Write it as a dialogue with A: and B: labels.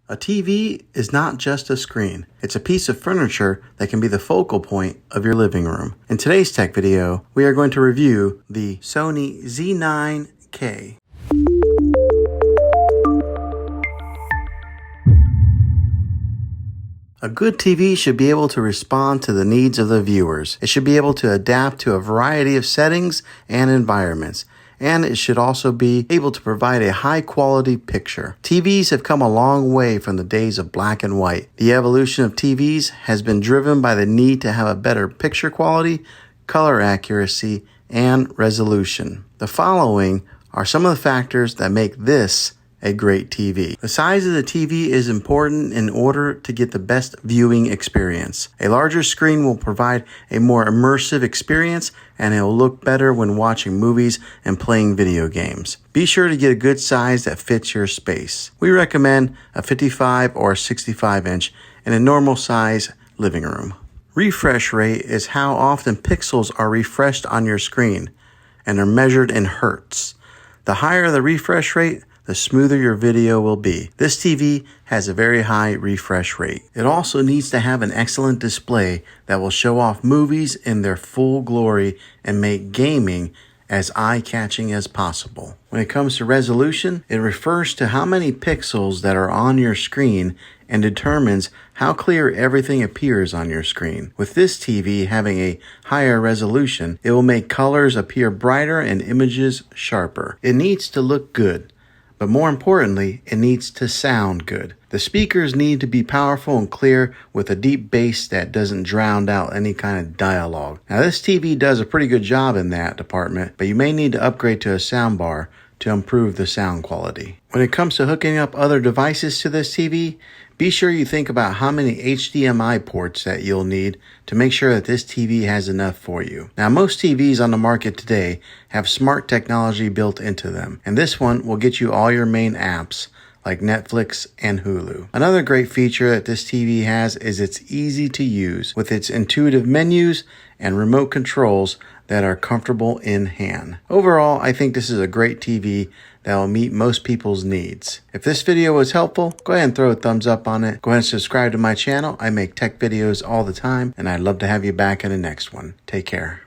A: A TV is not just a screen. It's a piece of furniture that can be the focal point of your living room. In today's tech video, we are going to review the Sony Z9K. A good TV should be able to respond to the needs of the viewers. It should be able to adapt to a variety of settings and environments. And it should also be able to provide a high-quality picture. TVs have come a long way from the days of black and white. The evolution of TVs has been driven by the need to have a better picture quality, color accuracy, and resolution. The following are some of the factors that make this a great TV. The size of the TV is important in order to get the best viewing experience. A larger screen will provide a more immersive experience, and it will look better when watching movies and playing video games. Be sure to get a good size that fits your space. We recommend a 55 or 65 inch in a normal size living room. Refresh rate is how often pixels are refreshed on your screen and are measured in hertz. The higher the refresh rate, the smoother your video will be. This TV has a very high refresh rate. It also needs to have an excellent display that will show off movies in their full glory and make gaming as eye-catching as possible. When it comes to resolution, it refers to how many pixels that are on your screen and determines how clear everything appears on your screen. With this TV having a higher resolution, it will make colors appear brighter and images sharper. It needs to look good. But more importantly, it needs to sound good. The speakers need to be powerful and clear with a deep bass that doesn't drown out any kind of dialogue. Now this TV does a pretty good job in that department, but you may need to upgrade to a soundbar to improve the sound quality. When it comes to hooking up other devices to this TV, be sure you think about how many HDMI ports that you'll need to make sure that this TV has enough for you. Now, most TVs on the market today have smart technology built into them, and this one will get you all your main apps like Netflix and Hulu. Another great feature that this TV has is it's easy to use with its intuitive menus and remote controls that are comfortable in hand. Overall, I think this is a great TV that will meet most people's needs. If this video was helpful, go ahead and throw a thumbs up on it. Go ahead and subscribe to my channel. I make tech videos all the time, and I'd love to have you back in the next one. Take care.